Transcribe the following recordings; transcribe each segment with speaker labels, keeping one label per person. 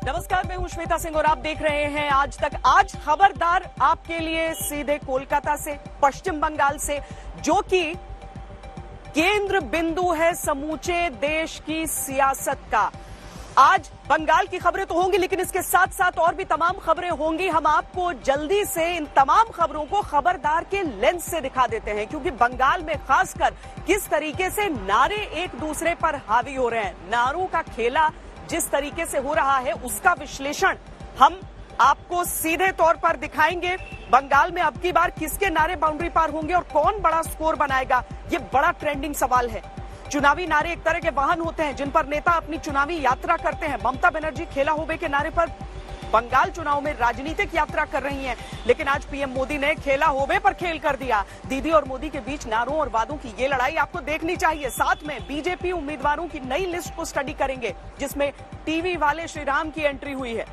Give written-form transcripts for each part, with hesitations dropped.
Speaker 1: नमस्कार, मैं हूं श्वेता सिंह और आप देख रहे हैं आज तक। आज खबरदार आपके लिए सीधे कोलकाता से, पश्चिम बंगाल से, जो कि केंद्र बिंदु है समूचे देश की सियासत का। आज बंगाल की खबरें तो होंगी, लेकिन इसके साथ साथ और भी तमाम खबरें होंगी। हम आपको जल्दी से इन तमाम खबरों को खबरदार के लेंस से दिखा देते हैं, क्योंकि बंगाल में खासकर किस तरीके से नारे एक दूसरे पर हावी हो रहे हैं, नारों का खेला जिस तरीके से हो रहा है, उसका विश्लेषण हम आपको सीधे तौर पर दिखाएंगे। बंगाल में अब की बार किसके नारे बाउंड्री पार होंगे और कौन बड़ा स्कोर बनाएगा, ये बड़ा ट्रेंडिंग सवाल है। चुनावी नारे एक तरह के वाहन होते हैं जिन पर नेता अपनी चुनावी यात्रा करते हैं। ममता बनर्जी खेला होबे के नारे पर बंगाल चुनाव में राजनीतिक यात्रा कर रही हैं, लेकिन आज पीएम मोदी ने खेला होबे पर खेल कर दिया। दीदी और मोदी के बीच नारों और वादों की ये लड़ाई आपको देखनी चाहिए। साथ में बीजेपी उम्मीदवारों की नई लिस्ट को स्टडी करेंगे, जिसमें टीवी वाले श्रीराम की एंट्री हुई है।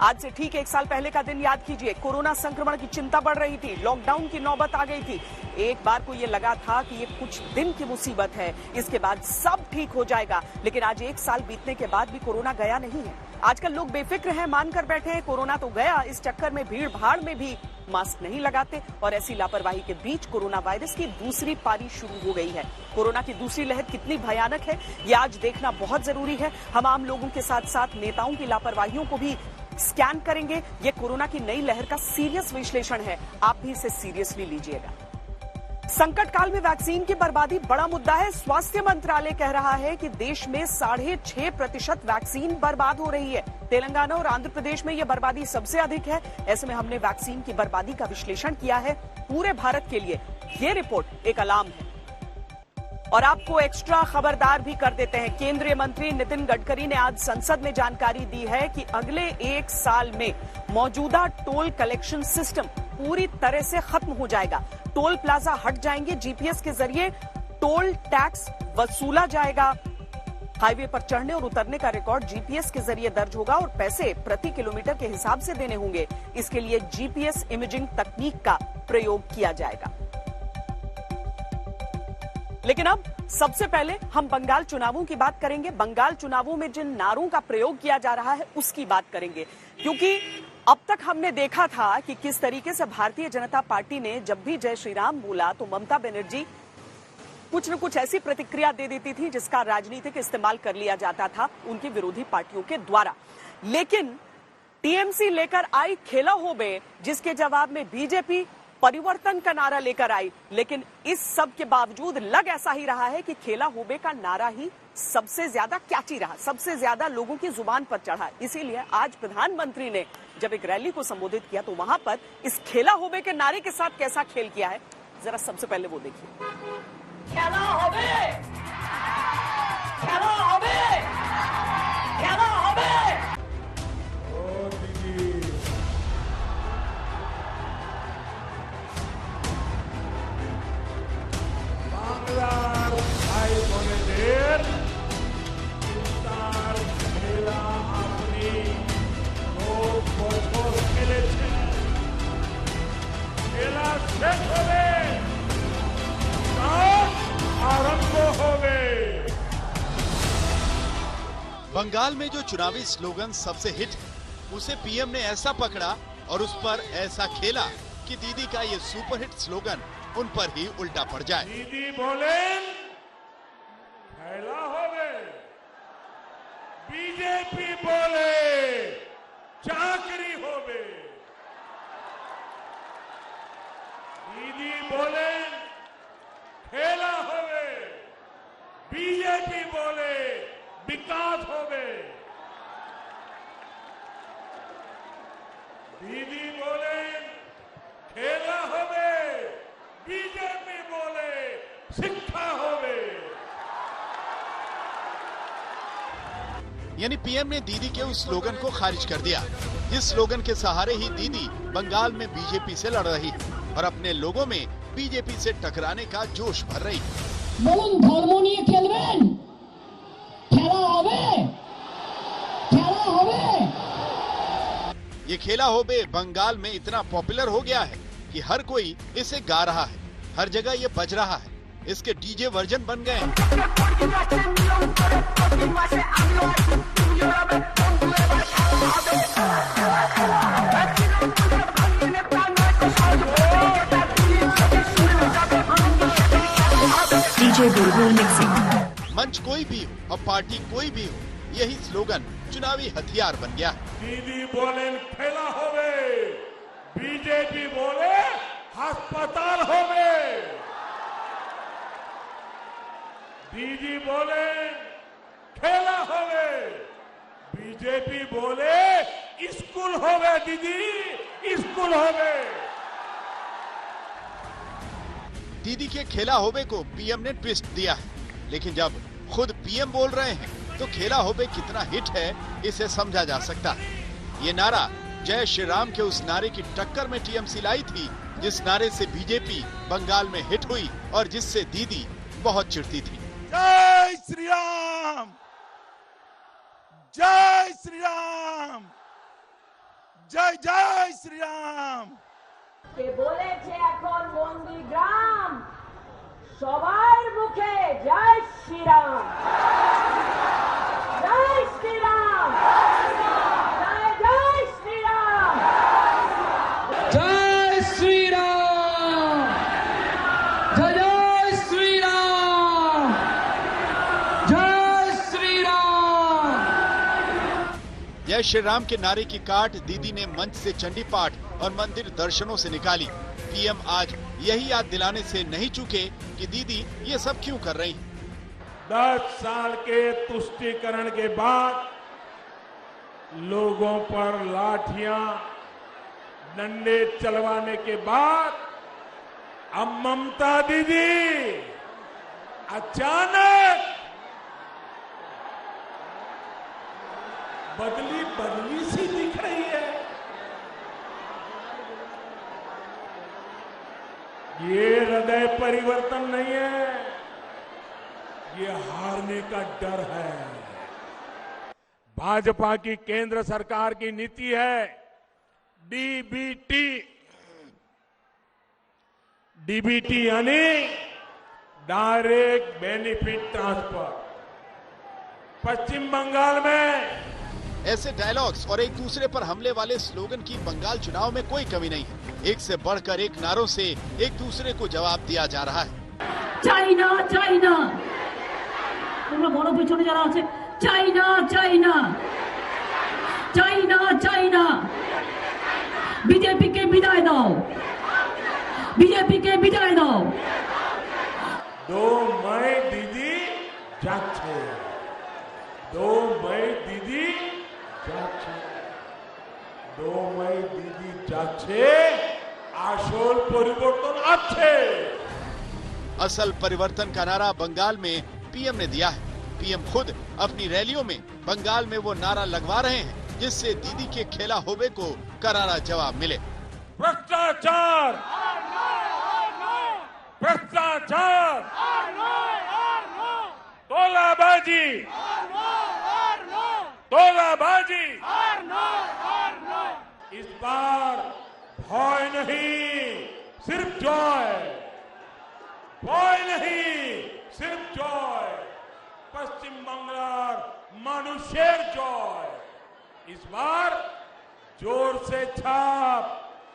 Speaker 1: आज से ठीक एक साल पहले का दिन याद कीजिए। कोरोना संक्रमण की चिंता बढ़ रही थी, लॉकडाउन की नौबत आ गई थी। एक बार को ये लगा था कि ये कुछ दिन की मुसीबत है, इसके बाद सब ठीक हो जाएगा। लेकिन आज एक साल बीतने के बाद भी कोरोना गया नहीं है। आजकल लोग बेफिक्र हैं, मानकर बैठे हैं कोरोना तो गया। इस चक्कर में भीड़ भाड़ में भी मास्क नहीं लगाते और ऐसी लापरवाही के बीच कोरोना वायरस की दूसरी पारी शुरू हो गई है। कोरोना की दूसरी लहर कितनी भयानक है, ये आज देखना बहुत जरूरी है। हम आम लोगों के साथ साथ नेताओं की लापरवाहियों को भी स्कैन करेंगे। ये कोरोना की नई लहर का सीरियस विश्लेषण है, आप भी इसे सीरियसली लीजिएगा। संकट काल में वैक्सीन की बर्बादी बड़ा मुद्दा है। स्वास्थ्य मंत्रालय कह रहा है कि देश में 6.5% वैक्सीन बर्बाद हो रही है। तेलंगाना और आंध्र प्रदेश में यह बर्बादी सबसे अधिक है। ऐसे में हमने वैक्सीन की बर्बादी का विश्लेषण किया है पूरे भारत के लिए। ये रिपोर्ट एक अलार्म है और आपको एक्स्ट्रा खबरदार भी कर देते हैं। केंद्रीय मंत्री नितिन गडकरी ने आज संसद में जानकारी दी है कि अगले एक साल में मौजूदा टोल कलेक्शन सिस्टम पूरी तरह से खत्म हो जाएगा। टोल प्लाजा हट जाएंगे, जीपीएस के जरिए टोल टैक्स वसूला जाएगा। हाईवे पर चढ़ने और उतरने का रिकॉर्ड जीपीएस के जरिए दर्ज होगा और पैसे प्रति किलोमीटर के हिसाब से देने होंगे। इसके लिए जीपीएस इमेजिंग तकनीक का प्रयोग किया जाएगा। लेकिन अब सबसे पहले हम बंगाल चुनावों की बात करेंगे। बंगाल चुनावों में जिन नारों का प्रयोग किया जा रहा है उसकी बात करेंगे, क्योंकि अब तक हमने देखा था कि किस तरीके से भारतीय जनता पार्टी ने जब भी जय श्री राम बोला तो ममता बनर्जी कुछ न कुछ ऐसी प्रतिक्रिया दे देती थी जिसका राजनीतिक इस्तेमाल कर लिया जाता था उनकी विरोधी पार्टियों के द्वारा। लेकिन टीएमसी लेकर आई खेला होबे, जिसके जवाब में बीजेपी परिवर्तन का नारा लेकर आई। लेकिन इस सब के बावजूद लग ऐसा ही रहा है कि खेला होबे का नारा ही सबसे ज्यादा कैची रहा, सबसे ज्यादा लोगों की जुबान पर चढ़ा। इसीलिए आज प्रधानमंत्री ने जब एक रैली को संबोधित किया तो वहां पर इस खेला होबे के नारे के साथ कैसा खेल किया है, जरा सबसे पहले वो देखिए।
Speaker 2: खेला होबे, खेला होबे, खेला होबे।
Speaker 3: বাংলার ভাই বোনেদের চিন্তার খেলা আপনি খুব বছর খেলেছেন। খেলা শেষ হবে, কাজ আরম্ভ হবে।
Speaker 4: बंगाल में जो चुनावी स्लोगन सबसे हिट है, उसे पीएम ने ऐसा पकड़ा और उस पर ऐसा खेला कि दीदी का ये सुपरहिट स्लोगन उन पर ही उल्टा पड़ जाए।
Speaker 3: दीदी बोलेन खेला होबे, बीजेपी बोले चाकरी होबे। दीदी बोलेन खेला होबे, बीजेपी बोले विकास होबे। दीदी बोलेन खेला होबे, बीजेपी बोले शिक्षा होवे।
Speaker 4: यानी पीएम ने दीदी के उस स्लोगन को खारिज कर दिया। इस स्लोगन के सहारे ही दीदी बंगाल में बीजेपी से लड़ रही और अपने लोगों में बीजेपी से टकराने का जोश भर रही।
Speaker 2: बोलून धर्म निये खेलबेन, खेला होबे, खेला होबे।
Speaker 4: ये खेला होबे बंगाल में इतना पॉपुलर हो गया है कि हर कोई इसे गा रहा है, हर जगह ये बज रहा है। इसके डीजे वर्जन बन गए हैं। मंच कोई भी हो और पार्टी कोई भी हो, यही स्लोगन चुनावी हथियार बन गया।
Speaker 3: दीदी बोले खेला होवे, बीजेपी बोले अस्पताल होवे। दीदी बोले खेला होवे, बीजेपी बोले स्कूल होवे। दीदी स्कूल होवे।
Speaker 4: दीदी के खेला होबे को पीएम ने ट्विस्ट दिया है, लेकिन जब खुद पीएम बोल रहे हैं तो खेला होबे कितना हिट है इसे समझा जा सकता है। ये नारा जय श्री राम के उस नारे की टक्कर में टीएमसी लाई थी, जिस नारे से बीजेपी बंगाल में हिट हुई और जिससे दीदी बहुत चिढ़ती थी।
Speaker 3: जय श्री राम, जय श्री राम, जय जय श्री राम।
Speaker 2: কে বলেছে এখন নন্দীগ্রাম সবার মুখে জয় শ্রীরাম, জয় শ্রীরাম, জয় জয় শ্রীরাম, জয় শ্রীরাম, জয় জয় শ্রীরাম, জয় শ্রীরাম।
Speaker 4: जय श्री राम के नारे की काट दीदी ने मंच से चंडी पाठ और मंदिर दर्शनों से निकाली। पीएम आज यही याद दिलाने से नहीं चूके कि दीदी ये सब क्यों कर रही।
Speaker 3: 10 साल के तुष्टीकरण के बाद लोगों पर लाठियां डंडे चलवाने के बाद अब ममता दीदी अचानक बदली सी दिख रही है। ये हृदय परिवर्तन नहीं है, ये हारने का डर है। भाजपा की केंद्र सरकार की नीति है डीबीटी यानी डायरेक्ट बेनिफिट ट्रांसफर। पश्चिम बंगाल में
Speaker 4: ऐसे डायलॉग्स और एक दूसरे पर हमले वाले स्लोगन की बंगाल चुनाव में कोई कमी नहीं है। एक से बढ़कर एक नारों से एक दूसरे को जवाब दिया जा रहा है।
Speaker 2: चाइना चाइना, তোমরা বড় পিছনে যারা আছে, চাইনা চাইনা, চাইনা চাইনা, বিজেপি কে বিদায় দাও, বিজেপি কে বিদায় দাও।
Speaker 3: 2 मई दीदी যাচ্ছে, 2 मई दीदी যাচ্ছে, 2 मई दीदी যাচ্ছে, আসল পরিবর্তন আছে।
Speaker 4: असल परिवर्तन का नारा बंगाल में पीएम ने दिया है। पीएम खुद अपनी रैलियों में बंगाल में वो नारा लगवा रहे हैं, जिससे दीदी के खेला होबे को करारा जवाब मिले।
Speaker 3: भ्रष्टाचार, भ्रष्टाचार, तोलाबाजी, तोलाबाजी। इस बार भय नहीं, सिर्फ जॉय, भय नहीं सिर्फ जॉय। पश्चिम बंगाल मानुषेर जॉय। इस बार जोर से छाप,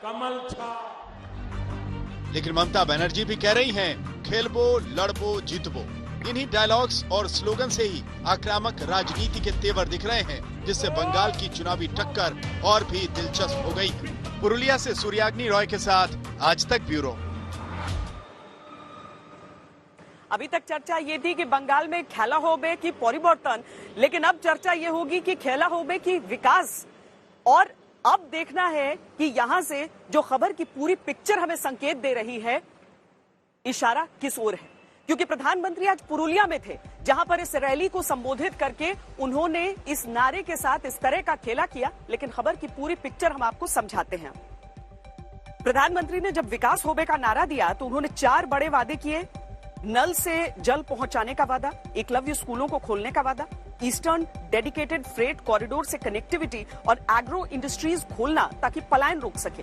Speaker 3: कमल छाप।
Speaker 4: लेकिन ममता बनर्जी भी कह रही हैं, खेलबो लड़बो जीतबो। इन्हीं डायलॉग्स और स्लोगन से ही आक्रामक राजनीति के तेवर दिख रहे हैं, जिससे बंगाल की चुनावी टक्कर और भी दिलचस्प हो गई है। पुरुलिया से सूर्याग्नि रॉय के साथ आज तक ब्यूरो।
Speaker 1: अभी तक चर्चा ये थी कि बंगाल में खेला होबे की परिवर्तन, लेकिन अब चर्चा ये होगी कि खेला होबे की विकास। और अब देखना है कि यहां से जो खबर की पूरी पिक्चर हमें संकेत दे रही है, इशारा किस ओर है। क्योंकि प्रधानमंत्री आज पुरुलिया में थे, जहां पर इस रैली को संबोधित करके उन्होंने इस नारे के साथ इस तरह का खेला किया। लेकिन खबर की पूरी पिक्चर हम आपको समझाते हैं। प्रधानमंत्री ने जब विकास होबे का नारा दिया तो उन्होंने 4 बड़े वादे किए। नल से जल पहुंचाने का वादा, एकलव्य स्कूलों को खोलने का वादा, ईस्टर्न डेडिकेटेड फ्रेट कॉरिडोर से कनेक्टिविटी और एग्रो इंडस्ट्रीज खोलना ताकि पलायन रोक सके।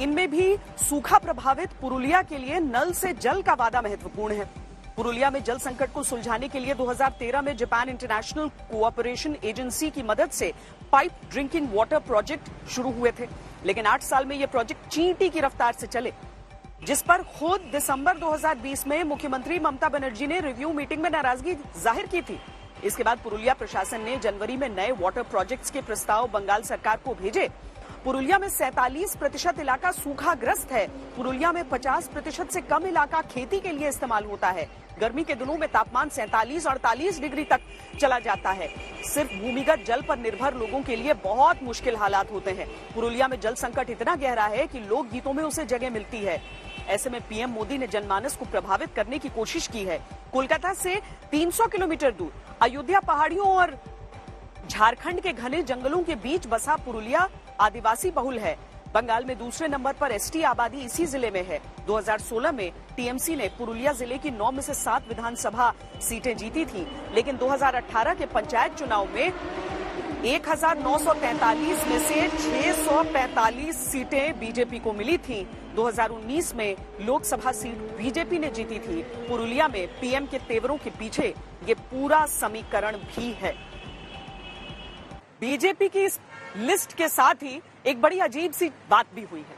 Speaker 1: इनमें भी सूखा प्रभावित पुरुलिया के लिए नल से जल का वादा महत्वपूर्ण है। पुरुलिया में जल संकट को सुलझाने के लिए 2013 में जापान इंटरनेशनल कोऑपरेशन एजेंसी की मदद से पाइप ड्रिंकिंग वाटर प्रोजेक्ट शुरू हुए थे, लेकिन 8 साल में यह प्रोजेक्ट चींटी की रफ्तार से चले, जिस पर खुद दिसंबर 2020 में मुख्यमंत्री ममता बनर्जी ने रिव्यू मीटिंग में नाराजगी जाहिर की थी। इसके बाद पुरुलिया प्रशासन ने जनवरी में नए वाटर प्रोजेक्ट्स के प्रस्ताव बंगाल सरकार को भेजे। पुरुलिया में 47% इलाका सूखाग्रस्त है। पुरुलिया में 50% से कम इलाका खेती के लिए इस्तेमाल होता है। गर्मी के दिनों में तापमान 47-48 डिग्री तक चला जाता है। सिर्फ भूमिगत जल पर निर्भर लोगों के लिए बहुत मुश्किल हालात होते हैं। पुरुलिया में जल संकट इतना गहरा है कि लोक गीतों में उसे जगह मिलती है। ऐसे में पीएम मोदी ने जनमानस को प्रभावित करने की कोशिश की है। कोलकाता से 300 किलोमीटर दूर अयोध्या पहाड़ियों और झारखंड के घने जंगलों के बीच बसा पुरुलिया आदिवासी बहुल है। बंगाल में दूसरे नंबर पर एसटी आबादी इसी जिले में है। 2016 में टीएमसी ने पुरुलिया जिले की 9 में से 7 विधानसभा सीटें जीती थी, लेकिन 2018 के पंचायत चुनाव में 1943 में से 645 सीटें बीजेपी को मिली थी। 2019 में लोकसभा सीट बीजेपी ने जीती थी। पुरुलिया में पीएम के तेवरों के पीछे ये पूरा समीकरण भी है। बीजेपी की इस लिस्ट के साथ ही एक बड़ी अजीब सी बात भी हुई है,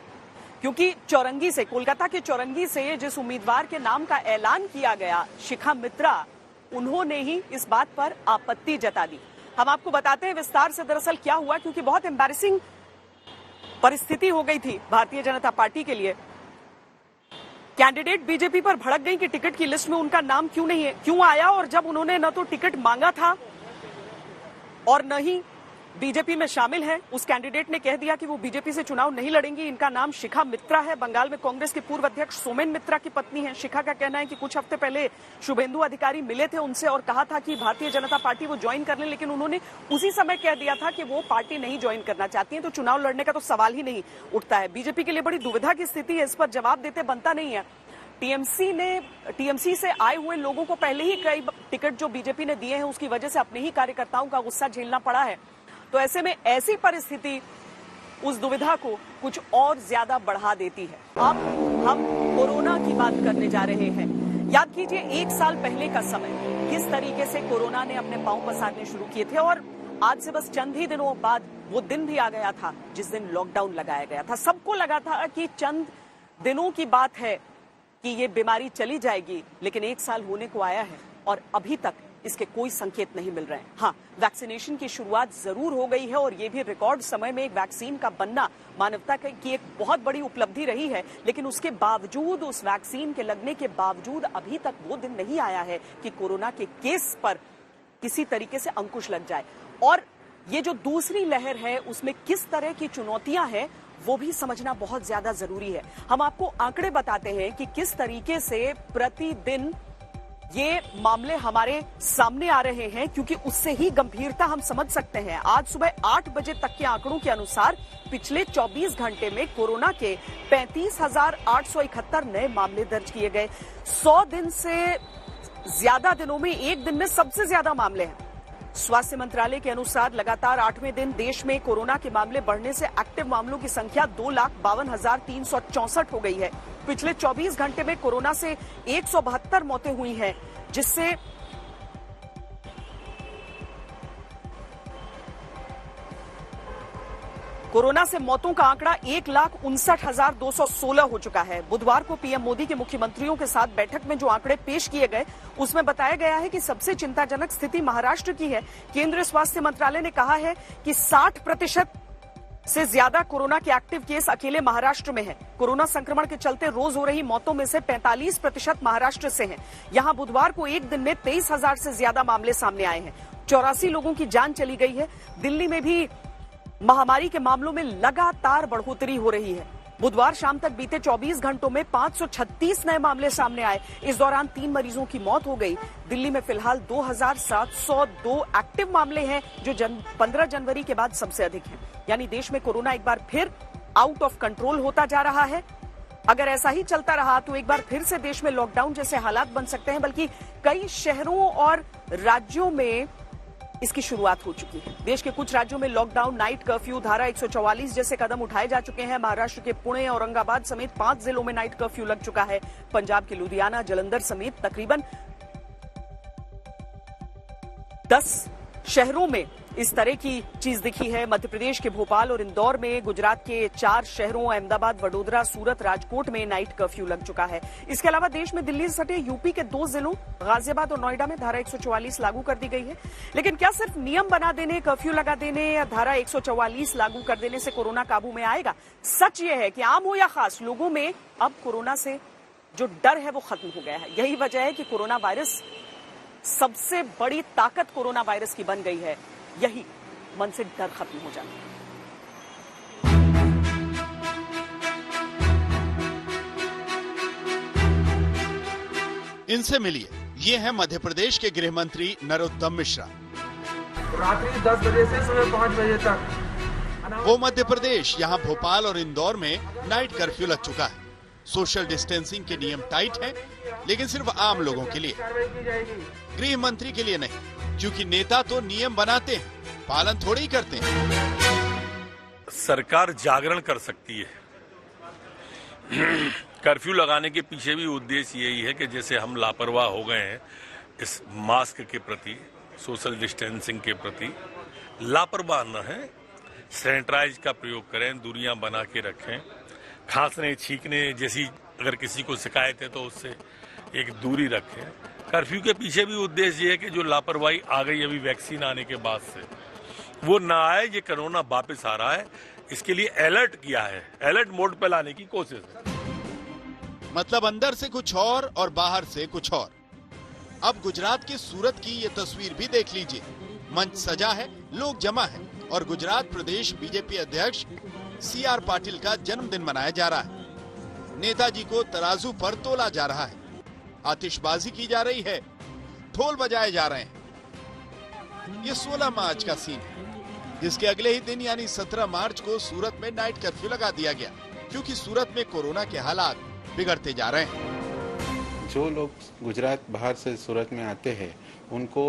Speaker 1: क्योंकि चौरंगी से, कोलकाता के चौरंगी से जिस उम्मीदवार के नाम का ऐलान किया गया, शिखा मित्रा, उन्होंने ही इस बात पर आपत्ति जता दी। हम आपको बताते हैं विस्तार से दरअसल क्या हुआ, क्योंकि बहुत एम्बैरेसिंग परिस्थिति हो गई थी भारतीय जनता पार्टी के लिए। कैंडिडेट बीजेपी पर भड़क गई कि टिकट की लिस्ट में उनका नाम क्यों नहीं है, क्यों आया, और जब उन्होंने न तो टिकट मांगा था और न ही बीजेपी में शामिल है, उस कैंडिडेट ने कह दिया कि वो बीजेपी से चुनाव नहीं लड़ेंगी। इनका नाम शिखा मित्रा है, बंगाल में कांग्रेस के पूर्व अध्यक्ष सोमेन मित्रा की पत्नी है। शिखा का कहना है कि कुछ हफ्ते पहले शुभेंदु अधिकारी मिले थे उनसे और कहा था कि भारतीय जनता पार्टी वो ज्वाइन कर ले, लेकिन उन्होंने उसी समय कह दिया था कि वो पार्टी नहीं ज्वाइन करना चाहती है, तो चुनाव लड़ने का तो सवाल ही नहीं उठता है। बीजेपी के लिए बड़ी दुविधा की स्थिति है, इस पर जवाब देते बनता नहीं है। टीएमसी से आए हुए लोगों को पहले ही कई टिकट जो बीजेपी ने दिए हैं उसकी वजह से अपने ही कार्यकर्ताओं का गुस्सा झेलना पड़ा है। तो ऐसे में ऐसी परिस्थिति उस दुविधा को कुछ और ज्यादा बढ़ा देती है। अब हम कोरोना की बात करने जा रहे हैं। याद कीजिए 1 साल पहले का समय, किस तरीके से कोरोना ने अपने पांव पसारने शुरू किए थे, और आज से बस चंद ही दिनों बाद वो दिन भी आ गया था जिस दिन लॉकडाउन लगाया गया था। सबको लगा था कि चंद दिनों की बात है कि ये बीमारी चली जाएगी, लेकिन 1 साल होने को आया है और अभी तक इसके कोई संकेत नहीं मिल रहे हैं। हाँ, वैक्सीनेशन की शुरुआत जरूर हो गई है और ये भी रिकॉर्ड समय में एक वैक्सीन का बनना मानवता की एक बहुत बड़ी उपलब्धि रही है, लेकिन उसके बावजूद, उस वैक्सीन के लगने के बावजूद अभी तक वो दिन नहीं आया है कि कोरोना के केस पर किसी तरीके से अंकुश लग जाए। और ये जो दूसरी लहर है उसमें किस तरह की चुनौतियां हैं वो भी समझना बहुत ज्यादा जरूरी है। हम आपको आंकड़े बताते हैं कि किस तरीके से प्रतिदिन ये मामले हमारे सामने आ रहे हैं, क्योंकि उससे ही गंभीरता हम समझ सकते हैं। आज सुबह 8 बजे तक के आंकड़ों के अनुसार पिछले 24 घंटे में कोरोना के 35,871 नए मामले दर्ज किए गए। 100 दिन से ज्यादा दिनों में एक दिन में सबसे ज्यादा मामले हैं। स्वास्थ्य मंत्रालय के अनुसार लगातार 8वें दिन देश में कोरोना के मामले बढ़ने से एक्टिव मामलों की संख्या 2,52,364 हो गई है। पिछले 24 घंटे में कोरोना से 172 मौतें हुई हैं, जिससे कोरोना से मौतों का आंकड़ा 1,59,216 हो चुका है। बुधवार को पीएम मोदी के मुख्यमंत्रियों के साथ बैठक में जो आंकड़े पेश किए गए उसमें बताया गया है कि सबसे चिंताजनक स्थिति महाराष्ट्र की है। केंद्रीय स्वास्थ्य मंत्रालय ने कहा है कि 60% से ज्यादा कोरोना के एक्टिव केस अकेले महाराष्ट्र में है। कोरोना संक्रमण के चलते रोज हो रही मौतों में से 45% महाराष्ट्र से हैं। यहां बुधवार को एक दिन में 23,000 से ज्यादा मामले सामने आए हैं। 84 लोगों की जान चली गई है। दिल्ली में भी महामारी के मामलों में लगातार बढ़ोतरी हो रही है। बुधवार शाम तक बीते 24 घंटों में 536 नए मामले सामने आए। इस दौरान 3 मरीजों की मौत हो गई। दिल्ली में फिलहाल 2,702 एक्टिव मामले हैं, जो 15 जनवरी के बाद सबसे अधिक हैं। यानी देश में कोरोना एक बार फिर आउट ऑफ कंट्रोल होता जा रहा है। अगर ऐसा ही चलता रहा तो एक बार फिर से देश में लॉकडाउन जैसे हालात बन सकते हैं, बल्कि कई शहरों और राज्यों में इसकी शुरुआत हो चुकी है। देश के कुछ राज्यों में लॉकडाउन, नाइट कर्फ्यू, धारा 144 जैसे कदम उठाए जा चुके हैं। महाराष्ट्र के पुणे, औरंगाबाद समेत 5 जिलों में नाइट कर्फ्यू लग चुका है। पंजाब के लुधियाना, जालंधर समेत तकरीबन 10 शहरों में इस तरह की चीज दिखी है। मध्य प्रदेश के भोपाल और इंदौर में, गुजरात के 4 शहरों अहमदाबाद, वडोदरा, सूरत, राजकोट में नाइट कर्फ्यू लग चुका है। इसके अलावा देश में दिल्ली से सटे यूपी के 2 जिलों गाजियाबाद और नोएडा में धारा 144 लागू कर दी गई है। लेकिन क्या सिर्फ नियम बना देने, कर्फ्यू लगा देने या धारा 144 लागू कर देने से कोरोना काबू में आएगा? सच ये है कि आम हो या खास, लोगों में अब कोरोना से जो डर है वो खत्म हो गया है। यही वजह है कि कोरोना वायरस सबसे बड़ी ताकत कोरोना वायरस की बन गई है, यही मन से डर खत्म हो जाए।
Speaker 4: इनसे मिलिए, ये है मध्य प्रदेश के गृह मंत्री नरोत्तम मिश्रा।
Speaker 5: रात्रि 10 बजे से सुबह 5 बजे तक
Speaker 4: वो मध्य प्रदेश, यहाँ भोपाल और इंदौर में नाइट कर्फ्यू लग चुका है। सोशल डिस्टेंसिंग के नियम टाइट हैं, लेकिन सिर्फ आम लोगों के लिए, गृह मंत्री के लिए नहीं, क्योंकि नेता तो नियम बनाते हैं, पालन थोड़ी ही करते हैं।
Speaker 6: सरकार जागरण कर सकती है। कर्फ्यू लगाने के पीछे भी उद्देश्य यही है कि जैसे हम लापरवाह हो गए हैं इस मास्क के प्रति, सोशल डिस्टेंसिंग के प्रति, लापरवाह न है, सैनिटाइज का प्रयोग करें, दूरियां बना के रखें, खांसने छींकने जैसी अगर किसी को शिकायत है तो उससे एक दूरी रखें। कर्फ्यू के पीछे भी उद्देश्य ये है कि जो लापरवाही आ गई अभी वैक्सीन आने के बाद से, वो ना आए। ये कोरोना वापस आ रहा है, इसके लिए अलर्ट किया है, अलर्ट मोड पे लाने की कोशिश है।
Speaker 4: मतलब अंदर से कुछ और बाहर से कुछ और। अब गुजरात के सूरत की ये तस्वीर भी देख लीजिए। मंच सजा है, लोग जमा है और गुजरात प्रदेश बीजेपी अध्यक्ष CR पाटिल का जन्मदिन मनाया जा रहा है। नेताजी को तराजू पर तोला जा रहा है, आतिशबाजी की जा रही है, ढोल बजाए जा रहे हैं। ये 16 मार्च का सीन है, जिसके अगले ही दिन यानी 17 मार्च को सूरत में नाइट कर्फ्यू लगा दिया गया, क्योंकि सूरत में कोरोना के हालात बिगड़ते जा रहे हैं।
Speaker 7: जो लोग गुजरात बाहर से सूरत में आते हैं उनको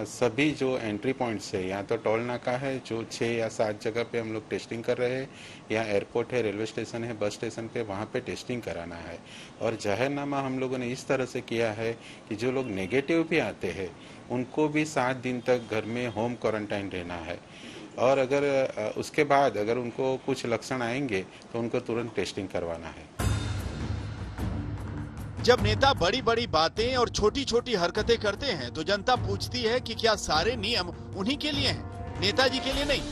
Speaker 7: सभी जो एंट्री पॉइंट्स है, या तो टोल नाका है जो 6 या 7 जगह पे हम लोग टेस्टिंग कर रहे हैं, या एयरपोर्ट है, रेलवे स्टेशन है, बस स्टेशन पे वहाँ पे टेस्टिंग कराना है। और जाहिरनामा हम लोगों ने इस तरह से किया है कि जो लोग नेगेटिव भी आते हैं उनको भी 7 दिन तक घर में होम क्वारंटाइन रहना है। और अगर उसके बाद अगर उनको कुछ लक्षण आएंगे तो उनको तुरंत टेस्टिंग करवाना है।
Speaker 4: जब नेता बड़ी बड़ी बातें और छोटी छोटी हरकतें करते हैं तो जनता पूछती है कि क्या सारे नियम उन्हीं के लिए हैं, नेताजी के लिए नहीं।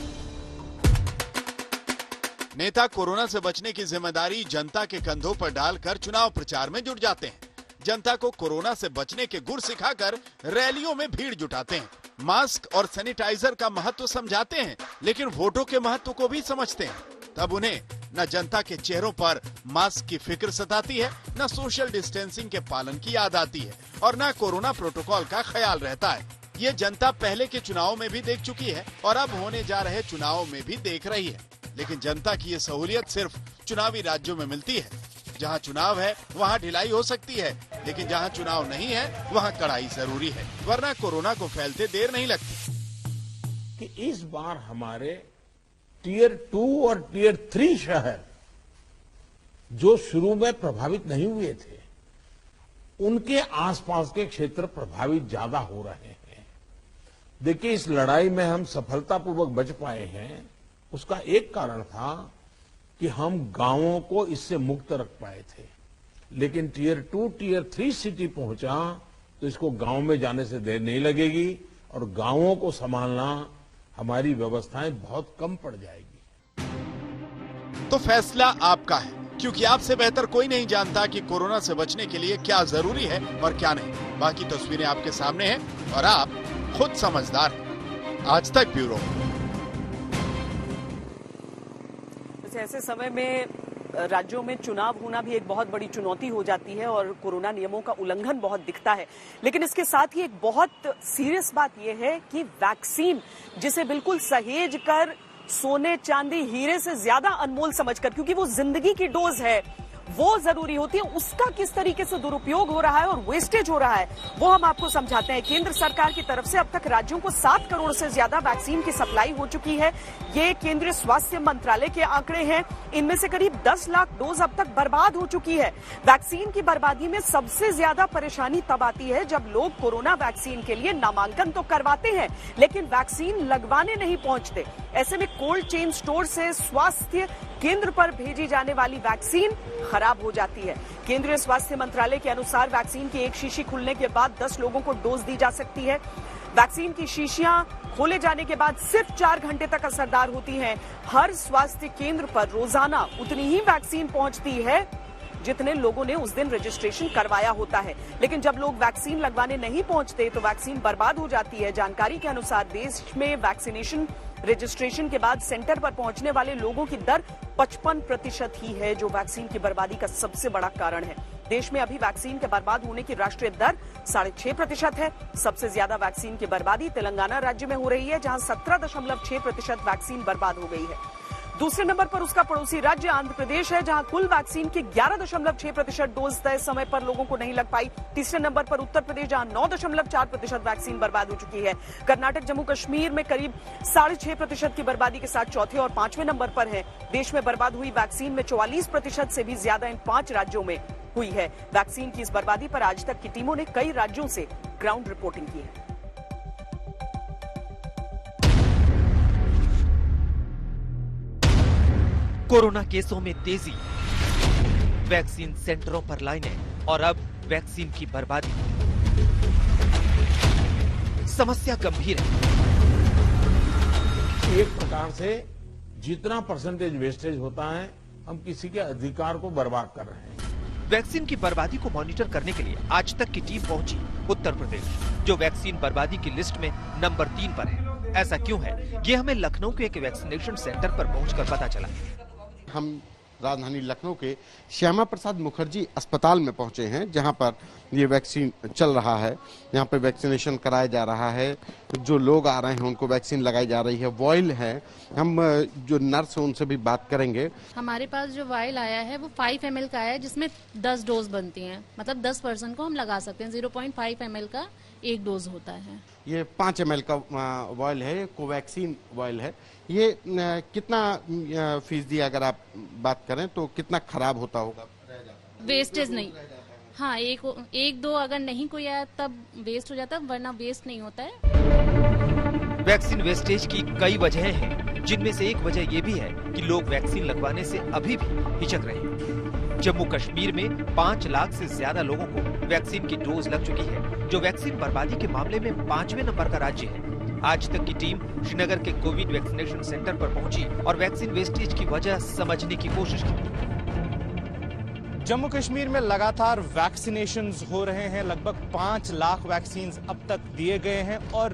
Speaker 4: नेता कोरोना से बचने की जिम्मेदारी जनता के कंधों पर डालकर चुनाव प्रचार में जुट जाते हैं। जनता को कोरोना से बचने के गुर सिखाकर रैलियों में भीड़ जुटाते हैं, मास्क और सैनिटाइजर का महत्व समझाते हैं, लेकिन वोटों के महत्व को भी समझते हैं। तब उन्हें न जनता के चेहरों पर मास्क की फिक्र सताती है, न सोशल डिस्टेंसिंग के पालन की याद आती है और न कोरोना प्रोटोकॉल का ख्याल रहता है। ये जनता पहले के चुनाव में भी देख चुकी है और अब होने जा रहे चुनाव में भी देख रही है। लेकिन जनता की ये सहूलियत सिर्फ चुनावी राज्यों में मिलती है। जहाँ चुनाव है वहाँ ढिलाई हो सकती है, लेकिन जहाँ चुनाव नहीं है वहाँ कड़ाई जरूरी है, वरना कोरोना को फैलते देर नहीं लगती।
Speaker 3: कि इस बार हमारे टियर 2 और टियर 3 शहर जो शुरू में प्रभावित नहीं हुए थे, उनके आसपास के क्षेत्र प्रभावित ज्यादा हो रहे हैं। देखिए, इस लड़ाई में हम सफलतापूर्वक बच पाए हैं, उसका एक कारण था कि हम गांवों को इससे मुक्त रख पाए थे। लेकिन टियर 2, टियर 3 सिटी पहुंचा तो इसको गांव में जाने से देर नहीं लगेगी और गांवों को संभालना हमारी व्यवस्थाएं बहुत कम पड़ जाएगी।
Speaker 4: तो फैसला आपका है, क्योंकि आपसे बेहतर कोई नहीं जानता कि कोरोना से बचने के लिए क्या जरूरी है और क्या नहीं। बाकी तस्वीरें आपके सामने हैं और आप खुद समझदार हैं। आज तक ब्यूरो।
Speaker 1: ऐसे समय में राज्यों में चुनाव होना भी एक बहुत बड़ी चुनौती हो जाती है और कोरोना नियमों का उल्लंघन बहुत दिखता है। लेकिन इसके साथ ही एक बहुत सीरियस बात यह है कि वैक्सीन, जिसे बिल्कुल सहेज कर, सोने चांदी हीरे से ज्यादा अनमोल समझकर, क्योंकि वो जिंदगी की डोज है, वो जरूरी होती है, उसका किस तरीके से दुरुपयोग हो रहा है और वेस्टेज हो रहा है वो हम आपको समझाते हैं। केंद्र सरकार की तरफ से अब तक राज्यों को 7 करोड़ से ज्यादा वैक्सीन की सप्लाई हो चुकी है। ये केंद्रीय स्वास्थ्य मंत्रालय के आंकड़े हैं। इनमें से करीब 10 लाख डोज अब तक बर्बाद हो चुकी है। वैक्सीन की बर्बादी में सबसे ज्यादा परेशानी तब आती है जब लोग कोरोना वैक्सीन के लिए नामांकन तो करवाते हैं लेकिन वैक्सीन लगवाने नहीं पहुंचते। ऐसे में कोल्ड चेन स्टोर से स्वास्थ्य केंद्र पर भेजी जाने वाली वैक्सीन खराब हो जाती है। केंद्रीय स्वास्थ्य मंत्रालय के अनुसार वैक्सीन की एक शीशी खुलने के बाद 10 लोगों को डोज दी जा सकती है। वैक्सीन की शीशियां खोले जाने के बाद सिर्फ 4 घंटे तक असरदार होती हैं। हर स्वास्थ्य केंद्र पर रोजाना उतनी ही वैक्सीन पहुंचती है जितने लोगों ने उस दिन रजिस्ट्रेशन करवाया होता है। लेकिन जब लोग वैक्सीन लगवाने नहीं पहुंचते तो वैक्सीन बर्बाद हो जाती है। जानकारी के अनुसार देश में वैक्सीनेशन रजिस्ट्रेशन के बाद सेंटर पर पहुंचने वाले लोगों की दर 55% ही है, जो वैक्सीन की बर्बादी का सबसे बड़ा कारण है। देश में अभी वैक्सीन के बर्बाद होने की राष्ट्रीय दर 6.5% है। सबसे ज्यादा वैक्सीन की बर्बादी तेलंगाना राज्य में हो रही है, जहां 17.6% वैक्सीन बर्बाद हो गई है। दूसरे नंबर पर उसका पड़ोसी राज्य आंध्र प्रदेश है, जहां कुल वैक्सीन के 11.6% डोज तय समय पर लोगों को नहीं लग पाई। तीसरे नंबर पर उत्तर प्रदेश, जहां 9.4% वैक्सीन बर्बाद हो चुकी है। कर्नाटक, जम्मू कश्मीर में करीब 6.5% की बर्बादी के साथ चौथे और 5वें नंबर पर है। देश में बर्बाद हुई वैक्सीन में 44% से भी ज्यादा इन 5 राज्यों में हुई है। वैक्सीन की इस बर्बादी पर आज तक की टीमों ने कई राज्यों से ग्राउंड रिपोर्टिंग की है।
Speaker 8: कोरोना केसों में तेजी, वैक्सीन सेंटरों पर लाइनें और अब वैक्सीन की बर्बादी। समस्या गंभीर है।
Speaker 3: एक प्रकार से जितना परसेंटेज वेस्टेज होता है हम किसी के अधिकार को बर्बाद कर रहे हैं।
Speaker 8: वैक्सीन की बर्बादी को मॉनिटर करने के लिए आज तक की टीम पहुंची उत्तर प्रदेश, जो वैक्सीन बर्बादी की लिस्ट में नंबर 3 पर है। ऐसा क्यों है, ये हमें लखनऊ के एक वैक्सीनेशन सेंटर पर पहुंचकर पता चला।
Speaker 9: हम राजधानी लखनऊ के श्यामा प्रसाद मुखर्जी अस्पताल में पहुंचे हैं, जहां पर ये वैक्सीन चल रहा है। यहाँ पे वैक्सीनेशन कराया जा रहा है। जो लोग आ रहे हैं उनको वैक्सीन लगाई जा रही है। वॉयल है, हम जो नर्स है उनसे भी बात करेंगे।
Speaker 10: हमारे पास जो वॉयल आया है वो 5 ml का है, जिसमें 10 डोज बनती हैं। मतलब 10 पर्सन को हम लगा सकते हैं। 0.5 ml का एक डोज होता है।
Speaker 9: ये 5 ml का वॉयल है, कोवैक्सीन वॉयल है। ये कितना फीसदी अगर आप बात करें तो कितना खराब होता होगा?
Speaker 10: वेस्टेज नहीं, हाँ, एक दो अगर नहीं कोई आया तब वेस्ट हो जाता, वरना वेस्ट नहीं होता है।
Speaker 8: वैक्सीन वेस्टेज की कई वजहें हैं, जिनमें से एक वजह ये भी है कि लोग वैक्सीन लगवाने से अभी भी हिचक रहे हैं। जम्मू कश्मीर में 5 लाख से ज्यादा लोगों को वैक्सीन की डोज लग चुकी है, जो वैक्सीन बर्बादी के मामले में 5वें नंबर का राज्य है। आज तक की टीम श्रीनगर के कोविड वैक्सीनेशन सेंटर पर पहुंची और वैक्सीन वेस्टेज की वजह समझने की कोशिश की।
Speaker 11: जम्मू कश्मीर में लगातार वैक्सीनेशंस हो रहे हैं। लगभग 5 लाख वैक्सीन अब तक दिए गए हैं और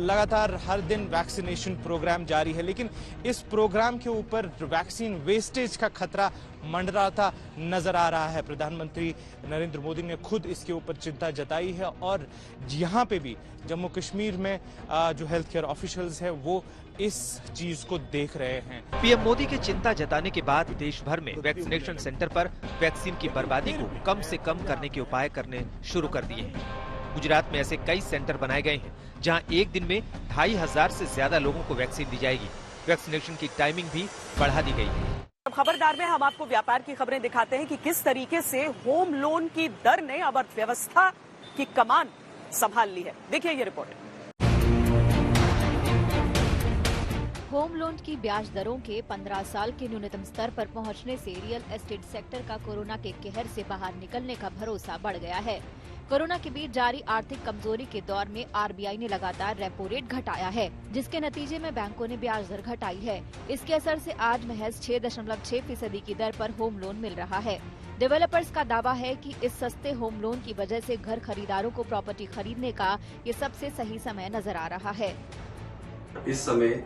Speaker 11: लगातार हर दिन वैक्सीनेशन प्रोग्राम जारी है। लेकिन इस प्रोग्राम के ऊपर वैक्सीन वेस्टेज का खतरा मंडराता नजर आ रहा है। प्रधानमंत्री नरेंद्र मोदी ने खुद इसके ऊपर चिंता जताई है और यहाँ पे भी जम्मू कश्मीर में जो हेल्थ केयर ऑफिशियल्स है वो इस चीज को देख रहे हैं।
Speaker 8: पीएम मोदी के चिंता जताने के बाद देश भर में वैक्सीनेशन सेंटर पर वैक्सीन की बर्बादी को कम से कम करने के उपाय करने शुरू कर दिए हैं। गुजरात में ऐसे कई सेंटर बनाए गए हैं, जहां एक दिन में 2500 से ज्यादा लोगों को वैक्सीन दी जाएगी। वैक्सीनेशन की टाइमिंग भी बढ़ा दी गई है।
Speaker 1: खबरदार में हम आपको व्यापार की खबरें दिखाते हैं कि किस तरीके से होम लोन की दर ने अब अर्थव्यवस्था की कमान संभाल ली है। देखिए ये रिपोर्ट।
Speaker 12: होम लोन की ब्याज दरों के 15 साल के न्यूनतम स्तर पर पहुंचने से रियल एस्टेट सेक्टर का कोरोना के कहर से बाहर निकलने का भरोसा बढ़ गया है। कोरोना के बीच जारी आर्थिक कमजोरी के दौर में आरबीआई ने लगातार रेपो रेट घटाया है, जिसके नतीजे में बैंकों ने ब्याज दर घटाई है। इसके असर से आज महज 6.6% की दर पर होम लोन मिल रहा है। डेवलपर्स का दावा है कि इस सस्ते होम लोन की वजह से घर खरीदारों को प्रॉपर्टी खरीदने का ये सबसे सही समय नजर आ रहा है।
Speaker 13: इस समय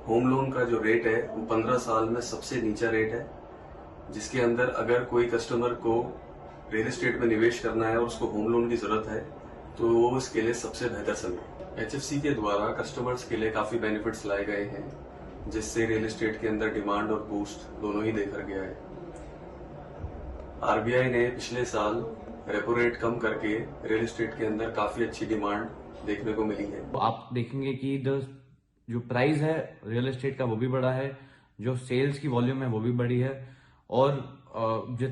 Speaker 13: होम लोन का जो रेट है वो 15 साल में सबसे नीचा रेट है, जिसके अंदर अगर कोई कस्टमर को रियल एस्टेट में निवेश करना है और उसको होम लोन की जरूरत है तो वो इसके लिए सबसे बेहतर समय। एचएफसी के द्वारा कस्टमर्स के लिए काफी बेनिफिट्स लाए गए हैं, जिससे रियल एस्टेट के अंदर डिमांड और बूस्ट दोनों ही देखा गया है। आरबीआई ने पिछले साल रेपो रेट कम करके रियल एस्टेट के अंदर काफी अच्छी डिमांड देखने को मिली है।
Speaker 14: आप देखेंगे कि जो प्राइस है रियल एस्टेट का वो भी बढ़ा है, जो सेल्स की वॉल्यूम है वो भी बढ़ी है, और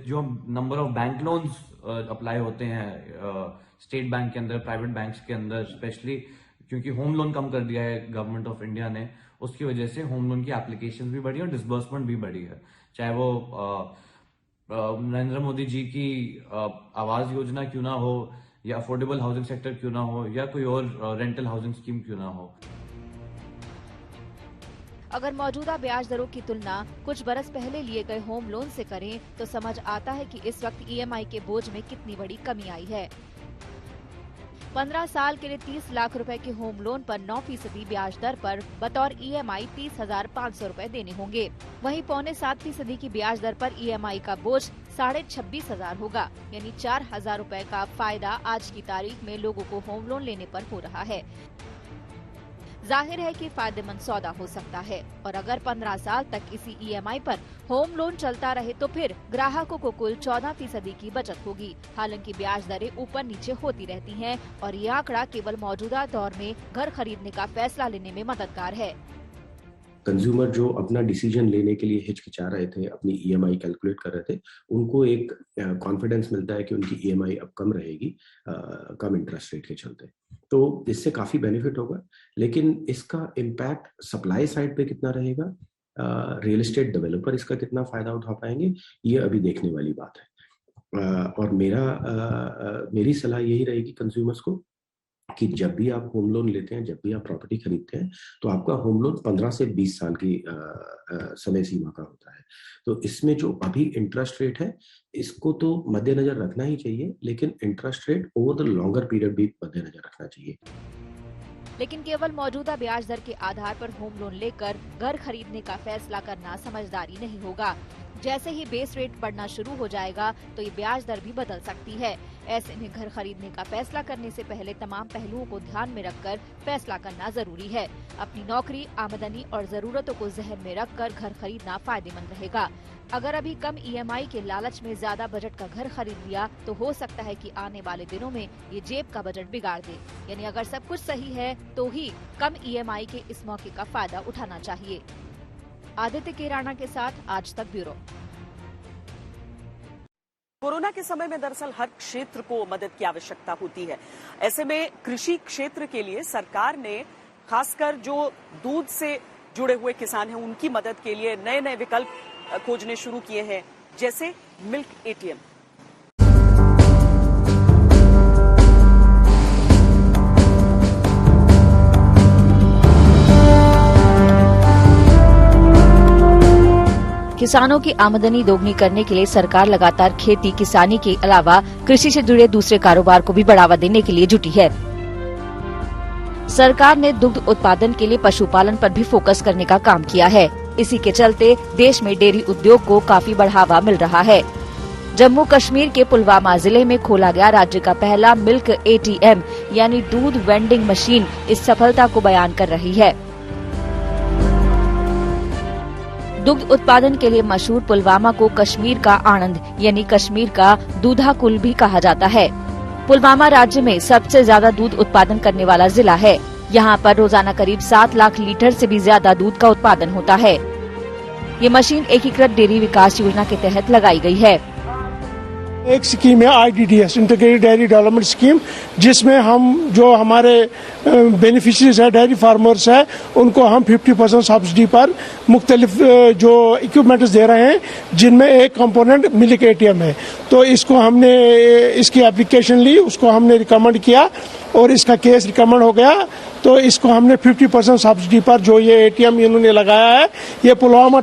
Speaker 14: जो number of bank loans apply होते हैं स्टेट बैंक के अंदर, प्राइवेट बैंक्स के अंदर स्पेशली, क्योंकि होम लोन कम कर दिया है गवर्नमेंट ऑफ इंडिया ने, उसकी वजह से होम लोन की एप्लीकेशन भी बढ़ी और डिसबर्समेंट भी बढ़ी है। चाहे वो नरेंद्र मोदी जी की आवास योजना क्यों ना हो, या अफोर्डेबल हाउसिंग सेक्टर क्यों ना हो, या कोई और रेंटल हाउसिंग स्कीम क्यों ना हो।
Speaker 12: अगर मौजूदा ब्याज दरों की तुलना कुछ बरस पहले लिए गए होम लोन से करें तो समझ आता है कि इस वक्त ईएमआई के बोझ में कितनी बड़ी कमी आई है। 15 साल के लिए 30 लाख रुपए के होम लोन पर 9% ब्याज दर पर बतौर ईएमआई 30,500 रुपए देने होंगे। वहीं 6.25% की ब्याज दर पर ईएमआई का बोझ 26,500 होगा, यानी 4,000 रुपए का फायदा आज की तारीख में लोगों को होम लोन लेने पर हो रहा है। जाहिर है कि फायदेमंद सौदा हो सकता है, और अगर 15 साल तक इसी ईएमआई पर होम लोन चलता रहे तो फिर ग्राहकों को कुल 14% की बचत होगी। हालांकि ब्याज दरें ऊपर नीचे होती रहती हैं और ये आंकड़ा केवल मौजूदा दौर में घर खरीदने का फैसला लेने में मददगार है।
Speaker 15: कंज्यूमर जो अपना डिसीजन लेने के लिए हिचकिचा रहे थे, अपनी ईएमआई कैलकुलेट कर रहे थे, उनको एक कॉन्फिडेंस मिलता है कि उनकी ईएमआई अब कम रहेगी कम इंटरेस्ट रेट के चलते, तो इससे काफी बेनिफिट होगा। लेकिन इसका इम्पैक्ट सप्लाई साइड पे कितना रहेगा, रियल एस्टेट डेवलपर इसका कितना फायदा उठा पाएंगे, ये अभी देखने वाली बात है। और मेरी सलाह यही रहेगी कंज्यूमर्स को कि जब भी आप होम लोन लेते हैं, जब भी आप प्रॉपर्टी खरीदते हैं, तो आपका होम लोन 15 से 20 साल की समय सीमा का होता है। तो इसमें जो अभी इंटरेस्ट रेट है, इसको तो मद्देनजर रखना ही चाहिए, लेकिन interest rate over the longer period भी मद्देनजर रखना चाहिए।
Speaker 12: लेकिन केवल मौजूदा ब्याज दर के आधार पर होम लोन लेकर घर खरीदने का फैसला करना समझदारी नहीं होगा। जैसे ही बेस रेट बढ़ना शुरू हो जाएगा तो ये ब्याज दर भी बदल सकती है। ऐसे में घर खरीदने का फैसला करने से पहले तमाम पहलुओं को ध्यान में रखकर फैसला करना जरूरी है। अपनी नौकरी, आमदनी और जरूरतों को जहन में रखकर घर खरीदना फायदेमंद रहेगा। अगर अभी कम ईएमआई के लालच में ज्यादा बजट का घर खरीद लिया तो हो सकता है कि आने वाले दिनों में ये जेब का बजट बिगाड़ दे। यानी अगर सब कुछ सही है तो ही कम ईएमआई के इस मौके का फायदा उठाना चाहिए। आदित्य केराना के साथ आज तक ब्यूरो।
Speaker 1: कोरोना के समय में दरअसल हर क्षेत्र को मदद की आवश्यकता होती है। ऐसे में कृषि क्षेत्र के लिए सरकार ने खासकर जो दूध से जुड़े हुए किसान हैं उनकी मदद के लिए नए नए विकल्प खोजने शुरू किए हैं, जैसे मिल्क एटीएम।
Speaker 12: किसानों की आमदनी दोगुनी करने के लिए सरकार लगातार खेती किसानी के अलावा कृषि से जुड़े दूसरे कारोबार को भी बढ़ावा देने के लिए जुटी है। सरकार ने दुग्ध उत्पादन के लिए पशुपालन पर भी फोकस करने का काम किया है। इसी के चलते देश में डेयरी उद्योग को काफी बढ़ावा मिल रहा है। जम्मू कश्मीर के पुलवामा जिले में खोला गया राज्य का पहला मिल्क एटीएम यानी दूध वेंडिंग मशीन इस सफलता को बयान कर रही है। दुग्ध उत्पादन के लिए मशहूर पुलवामा को कश्मीर का आनंद यानी कश्मीर का दूधाकुल भी कहा जाता है। पुलवामा राज्य में सबसे ज्यादा दूध उत्पादन करने वाला जिला है। यहाँ पर रोजाना करीब 7 लाख लीटर से भी ज्यादा दूध का उत्पादन होता है। ये मशीन एकीकृत डेयरी विकास योजना के तहत लगाई गई है।
Speaker 16: एक स्कीम है IDDS integrated dairy development scheme, जिसमें हम जो हमारे बेनिफिशरीज है डेयरी फार्मर्स है उनको हम 50% सब्सिडी पर मुख्तलिफ जो इक्विपमेंट्स दे रहे हैं, जिनमें एक कंपोनेंट मिल्क एटीएम है। तो इसको हमने इसकी एप्लीकेशन ली, उसको हमने रिकमेंड किया और इसका केस रिकमेंड हो गया। तो इसको हमने 50% सब्सिडी पर जो ये एटीएम इन्होंने लगाया है, ये पुलवामा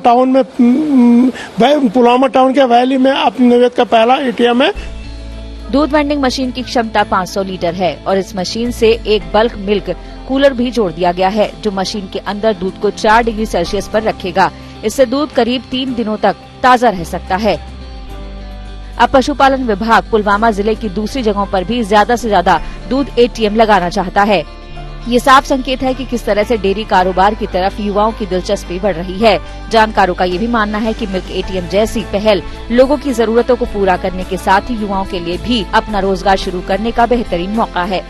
Speaker 16: टाउन के वैली में अपनी नौयत का पहला एटीएम है।
Speaker 12: दूध वेंडिंग मशीन की क्षमता 500 लीटर है और इस मशीन से एक बल्क मिल्क कूलर भी जोड़ दिया गया है, जो मशीन के अंदर दूध को 4 डिग्री सेल्सियस पर रखेगा। इससे दूध करीब 3 दिनों तक ताज़ा रह सकता है। अब पशुपालन विभाग पुलवामा जिले की दूसरी जगहों पर भी ज्यादा से ज्यादा दूध एटीएम लगाना चाहता है। ये साफ संकेत है कि किस तरह से डेयरी कारोबार की तरफ युवाओं की दिलचस्पी बढ़ रही है। जानकारों का ये भी मानना है कि मिल्क एटीएम जैसी पहल लोगों की जरूरतों को पूरा करने के साथ ही युवाओं के लिए भी अपना रोजगार शुरू करने का बेहतरीन मौका है।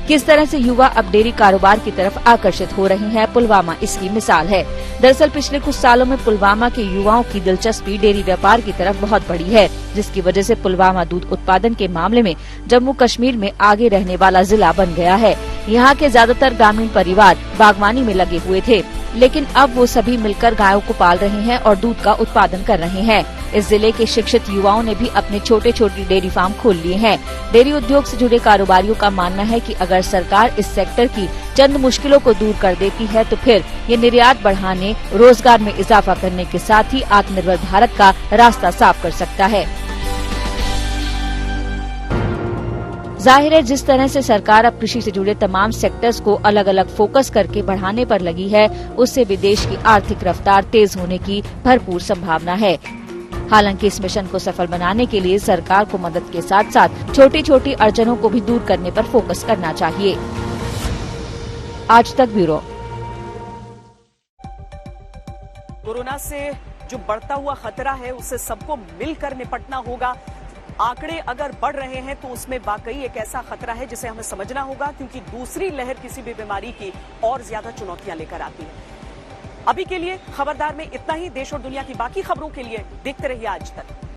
Speaker 12: किस तरह से युवा अब डेयरी कारोबार की तरफ आकर्षित हो रहे हैं, पुलवामा इसकी मिसाल है। दरअसल पिछले कुछ सालों में पुलवामा के युवाओं की दिलचस्पी डेयरी व्यापार की तरफ बहुत बढ़ी है, जिसकी वजह से पुलवामा दूध उत्पादन के मामले में जम्मू कश्मीर में आगे रहने वाला जिला बन गया है। यहाँ के ज्यादातर ग्रामीण परिवार बागवानी में लगे हुए थे, लेकिन अब वो सभी मिलकर गायों को पाल रहे हैं और दूध का उत्पादन कर रहे हैं। इस जिले के शिक्षित युवाओं ने भी अपने छोटे छोटे डेयरी फार्म खोल लिए हैं। डेयरी उद्योग से जुड़े कारोबारियों का मानना है कि अगर सरकार इस सेक्टर की चंद मुश्किलों को दूर कर देती है तो फिर ये निर्यात बढ़ाने, रोजगार में इजाफा करने के साथ ही आत्मनिर्भर भारत का रास्ता साफ कर सकता है। जाहिर है, जिस तरह से सरकार अब कृषि से जुड़े तमाम सेक्टर्स को अलग अलग फोकस करके बढ़ाने पर लगी है, उससे भी देश की आर्थिक रफ्तार तेज होने की भरपूर संभावना है। हालांकि इस मिशन को सफल बनाने के लिए सरकार को मदद के साथ साथ छोटी छोटी अड़चनों को भी दूर करने पर फोकस करना चाहिए। आज तक ब्यूरो।
Speaker 1: कोरोना से जो बढ़ता हुआ खतरा है उससे सबको मिलकर निपटना होगा। आंकड़े अगर बढ़ रहे हैं तो उसमें वाकई एक ऐसा खतरा है जिसे हमें समझना होगा, क्योंकि दूसरी लहर किसी भी बीमारी की और ज्यादा चुनौतियां लेकर आती है। अभी के लिए खबरदार में इतना ही। देश और दुनिया की बाकी खबरों के लिए देखते रहिए आज तक।